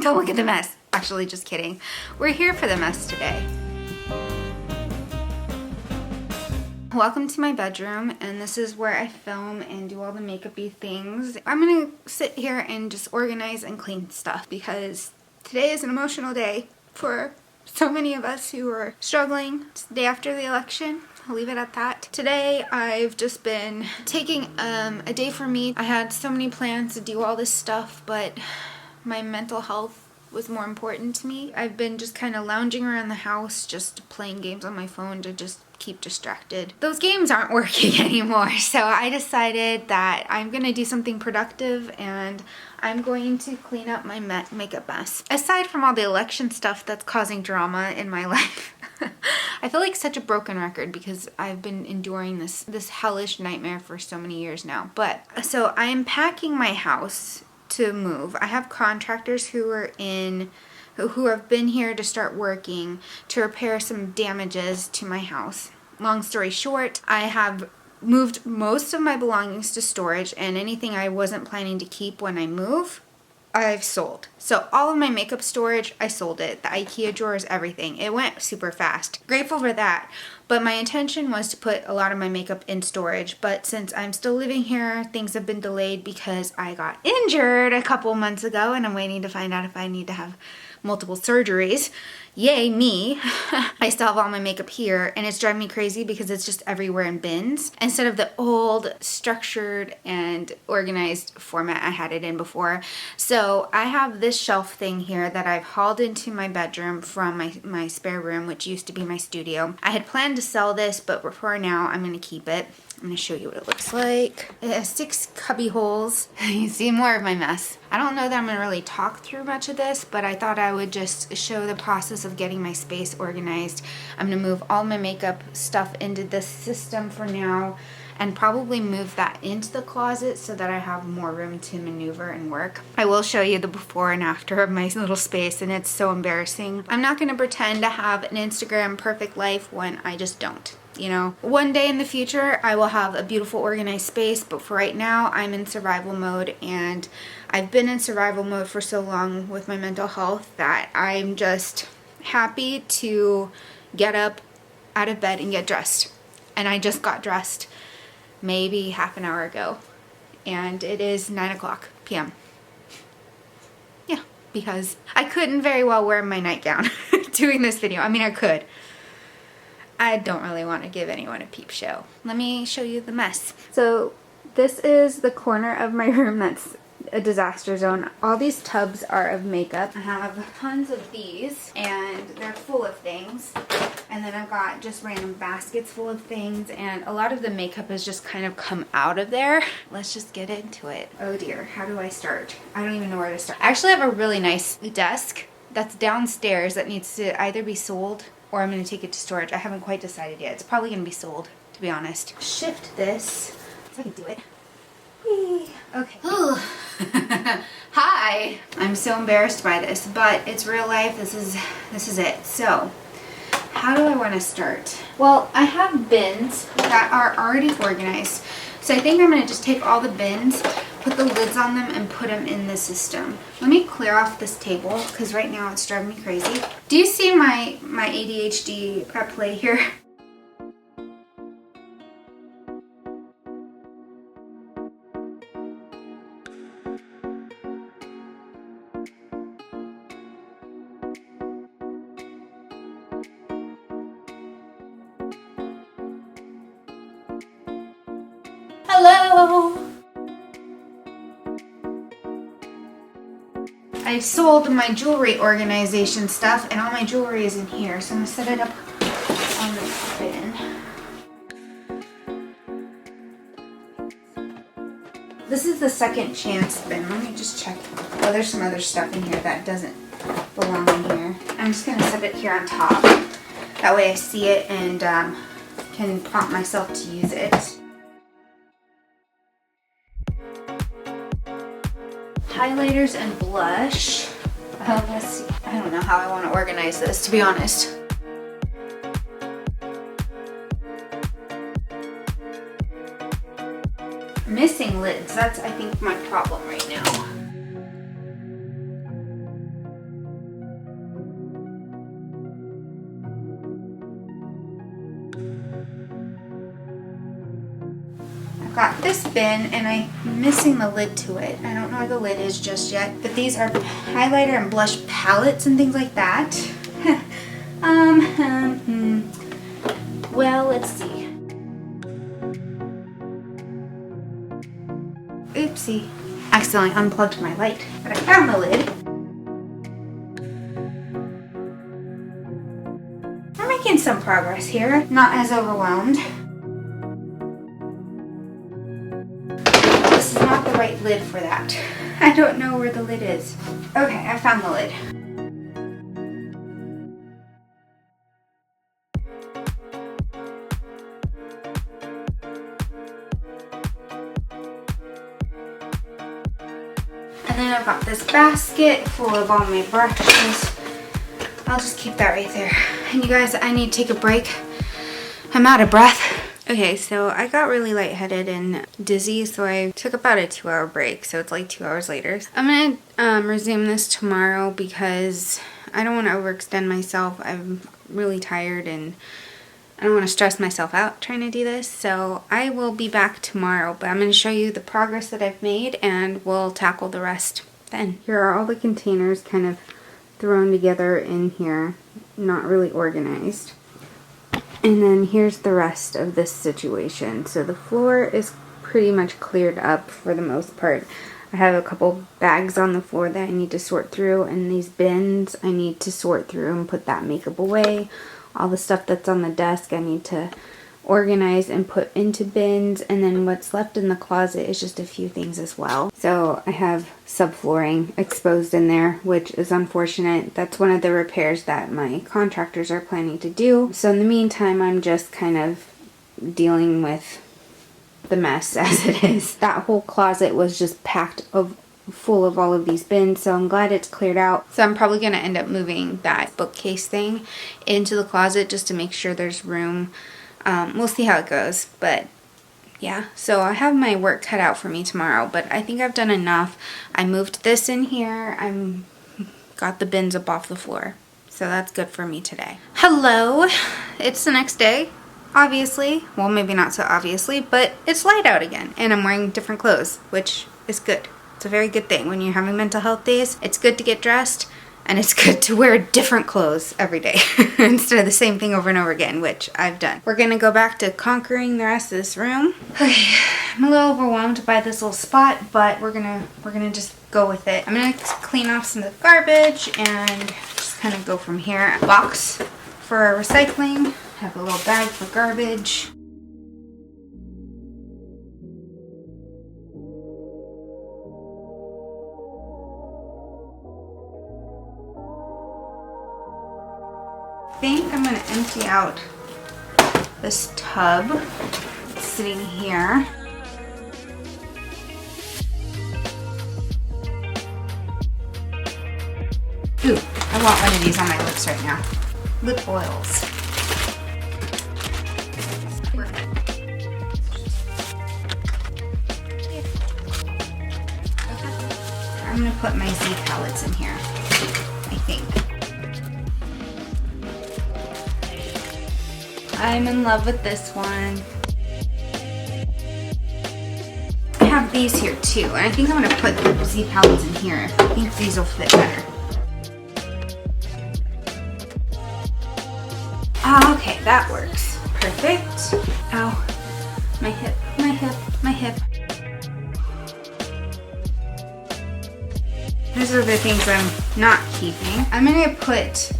Don't look at the mess. Actually, just kidding. We're here for the mess today. Welcome to my bedroom, and this is where I film and do all the makeup-y things. I'm gonna sit here and just organize and clean stuff because today is an emotional day for so many of us who are struggling. It's the day after the election. I'll leave it at that. Today I've just been taking a day for me. I had so many plans to do all this stuff, but my mental health was more important to me. I've been just kind of lounging around the house, just playing games on my phone to just keep distracted. Those games aren't working anymore, so I decided that I'm gonna do something productive and I'm going to clean up my makeup mess. Aside from all the election stuff that's causing drama in my life, I feel like such a broken record because I've been enduring this hellish nightmare for so many years now. But so I'm packing my house to move. I have contractors who have been here to start working to repair some damages to my house. Long story short, I have moved most of my belongings to storage, and anything I wasn't planning to keep when I move, I've sold. So all of my makeup storage, I sold it. The IKEA drawers, everything. It went super fast. Grateful for that. But my intention was to put a lot of my makeup in storage. But since I'm still living here, things have been delayed because I got injured a couple months ago and I'm waiting to find out if I need to have multiple surgeries. Yay, me. I still have all my makeup here and it's driving me crazy because it's just everywhere in bins instead of the old structured and organized format I had it in before. So I have this shelf thing here that I've hauled into my bedroom from my spare room, which used to be my studio. I had planned to sell this, but for now I'm going to keep it. I'm going to show you what it looks like. It has 6 cubby holes. You see more of my mess. I don't know that I'm going to really talk through much of this, but I thought I would just show the process of getting my space organized. I'm going to move all my makeup stuff into this system for now and probably move that into the closet so that I have more room to maneuver and work. I will show you the before and after of my little space, and it's so embarrassing. I'm not going to pretend to have an Instagram perfect life when I just don't. You know, one day in the future I will have a beautiful organized space, but for right now I'm in survival mode, and I've been in survival mode for so long with my mental health that I'm just happy to get up out of bed and get dressed. And I just got dressed maybe half an hour ago and it is 9:00 p.m. Yeah, because I couldn't very well wear my nightgown doing this video. I mean, I could. I don't really want to give anyone a peep show. Let me show you the mess. So this is the corner of my room that's a disaster zone. All these tubs are of makeup. I have tons of these and they're full of things. And then I've got just random baskets full of things, and a lot of the makeup has just kind of come out of there. Let's just get into it. Oh dear, how do I start? I don't even know where to start. I actually have a really nice desk that's downstairs that needs to either be sold or I'm going to take it to storage. I haven't quite decided yet. It's probably going to be sold, to be honest. Shift this so I can do it. Whee. Okay. Hi. I'm so embarrassed by this, but it's real life. This is it. So, how do I want to start? Well, I have bins that are already organized. So I think I'm going to just take all the bins, put the lids on them, and put them in the system. Let me clear off this table because right now it's driving me crazy. Do you see my ADHD at play here? Hello! I sold my jewelry organization stuff and all my jewelry is in here, so I'm going to set it up on the bin. This is the second chance bin. Let me just check. Oh, there's some other stuff in here that doesn't belong in here. I'm just going to set it here on top. That way I see it and can prompt myself to use it. Highlighters and blush. Let's see. I don't know how I want to organize this, to be honest. Missing lids. That's, I think, my problem right now. got this bin and I'm missing the lid to it. I don't know where the lid is just yet, but these are highlighter and blush palettes and things like that. Well, let's see. Oopsie. Accidentally unplugged my light, but I found the lid. We're making some progress here. Not as overwhelmed. This is not the right lid for that. I don't know where the lid is. Okay, I found the lid. And then I've got this basket full of all my brushes. I'll just keep that right there. And you guys, I need to take a break. I'm out of breath. Okay, so I got really lightheaded and dizzy, so I took about a 2-hour break, so it's like 2 hours later. I'm gonna resume this tomorrow because I don't want to overextend myself. I'm really tired and I don't want to stress myself out trying to do this, so I will be back tomorrow, but I'm going to show you the progress that I've made and we'll tackle the rest then. Here are all the containers kind of thrown together in here, not really organized. And then here's the rest of this situation. So the floor is pretty much cleared up for the most part. I have a couple bags on the floor that I need to sort through, and these bins I need to sort through and put that makeup away. All the stuff that's on the desk I need to organize and put into bins, and then what's left in the closet is just a few things as well. So I have subflooring exposed in there, which is unfortunate. That's one of the repairs that my contractors are planning to do. So in the meantime, I'm just kind of dealing with the mess as it is. That whole closet was just packed full of all of these bins, so I'm glad it's cleared out. So I'm probably going to end up moving that bookcase thing into the closet just to make sure there's room. We'll see how it goes, but yeah, so I have my work cut out for me tomorrow, but I think I've done enough. I moved this in here. I'm got the bins up off the floor, so that's good for me today. Hello, it's the next day, obviously. Well, maybe not so obviously, but it's light out again, and I'm wearing different clothes, which is good. It's a very good thing. When you're having mental health days, it's good to get dressed. And it's good to wear different clothes every day instead of the same thing over and over again, which I've done. We're gonna go back to conquering the rest of this room. Okay, I'm a little overwhelmed by this little spot, but we're gonna just go with it. I'm gonna clean off some of the garbage and just kind of go from here. A box for recycling. Have a little bag for garbage. I think I'm going to empty out this tub that's sitting here. Ooh, I want one of these on my lips right now. Lip oils. I'm going to put my Z palettes in here, I think. I'm in love with this one. I have these here too, and I think I'm going to put the Z palettes in here. I think these will fit better. Okay, that works. Perfect. Ow. My hip, my hip, my hip. These are the things I'm not keeping. I'm going to put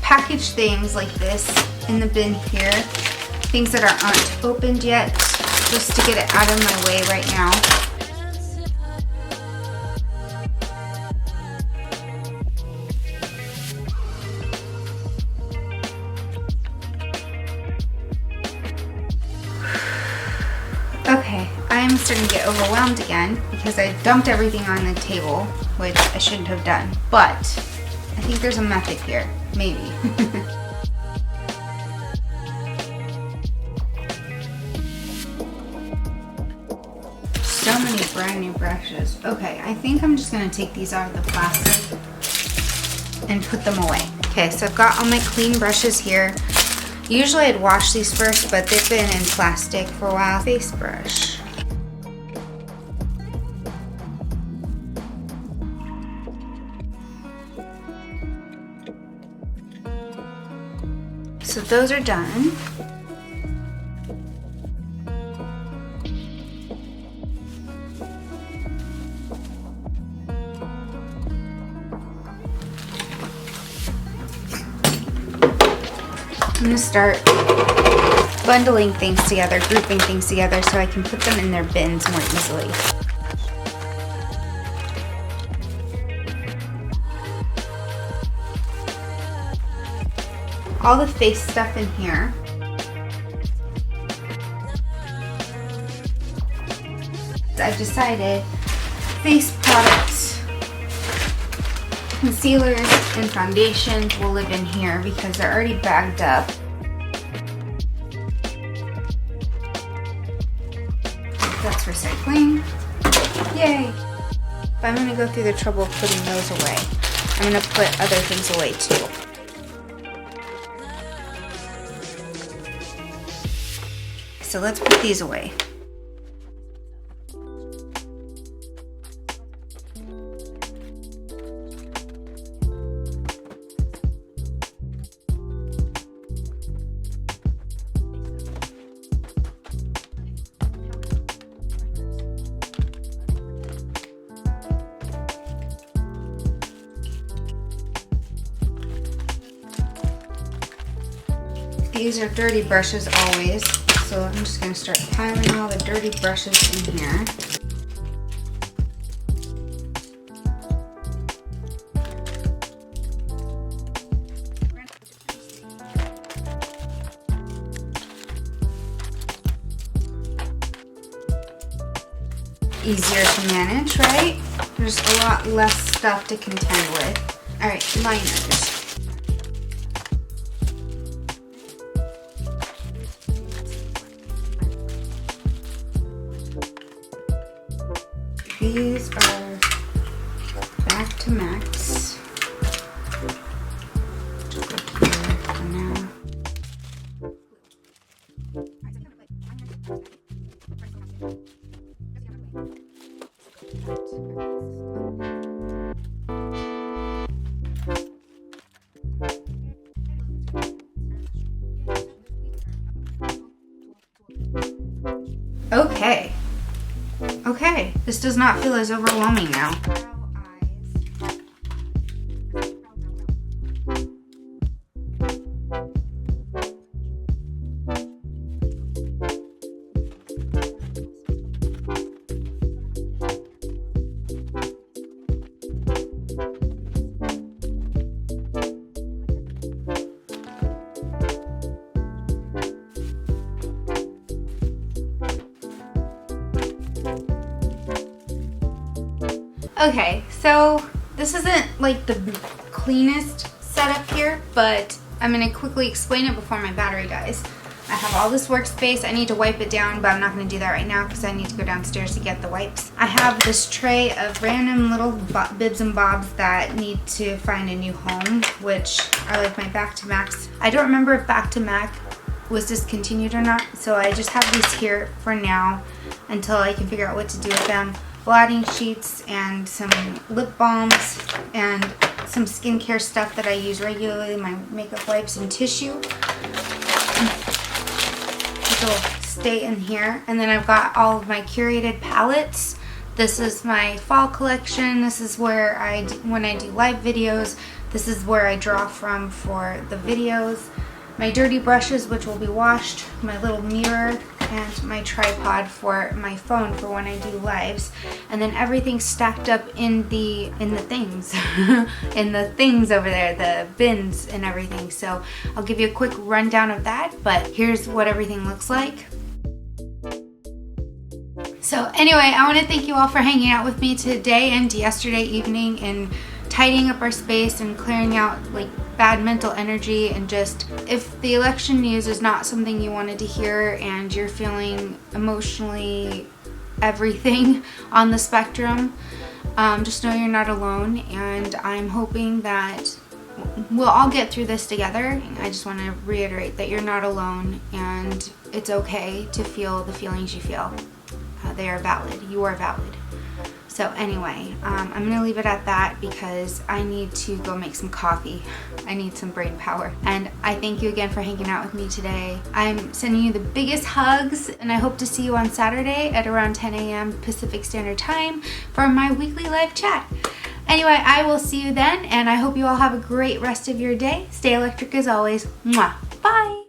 packaged things like this in the bin here. Things that aren't opened yet, just to get it out of my way right now. Okay, I'm starting to get overwhelmed again because I dumped everything on the table, which I shouldn't have done, but I think there's a method here, maybe. So many brand new brushes. Okay, I think I'm just gonna take these out of the plastic and put them away. Okay, so I've got all my clean brushes here. Usually I'd wash these first, but they've been in plastic for a while. Face brush. So those are done. I'm gonna start bundling things together, grouping things together so I can put them in their bins more easily. All the face stuff in here. I've decided face products, concealers, and foundations will live in here because they're already bagged up. That's recycling. Yay! But I'm gonna go through the trouble of putting those away. I'm gonna put other things away too. So let's put these away. These are dirty brushes always, so I'm just going to start piling all the dirty brushes in here. Easier to manage, right? There's a lot less stuff to contend with. Alright, liners. These are back to max. Just go here for now. Okay. Okay, this does not feel as overwhelming now. Okay, so this isn't like the cleanest setup here, but I'm gonna quickly explain it before my battery dies. I have all this workspace. I need to wipe it down, but I'm not gonna do that right now because I need to go downstairs to get the wipes. I have this tray of random little bibs and bobs that need to find a new home, which are like my Back to Max. I don't remember if Back to Mac was discontinued or not, so I just have these here for now until I can figure out what to do with them. Blotting sheets and some lip balms and some skincare stuff that I use regularly, my makeup wipes and tissue. Which will stay in here. And then I've got all of my curated palettes. This is my fall collection. This is where when I do live videos, this is where I draw from for the videos. My dirty brushes, which will be washed, my little mirror, and my tripod for my phone for when I do lives, and then everything stacked up in the things in the things over there, the bins and everything. So I'll give you a quick rundown of that, but here's what everything looks like. So anyway, I want to thank you all for hanging out with me today and yesterday evening and tidying up our space and clearing out like bad mental energy. And just, if the election news is not something you wanted to hear and you're feeling emotionally everything on the spectrum, just know you're not alone, and I'm hoping that we'll all get through this together. I just want to reiterate that you're not alone, and it's okay to feel the feelings you feel. They are valid. You are valid. So anyway, I'm gonna leave it at that because I need to go make some coffee. I need some brain power. And I thank you again for hanging out with me today. I'm sending you the biggest hugs, and I hope to see you on Saturday at around 10 a.m. Pacific Standard Time for my weekly live chat. Anyway, I will see you then, and I hope you all have a great rest of your day. Stay electric as always. Mwah. Bye.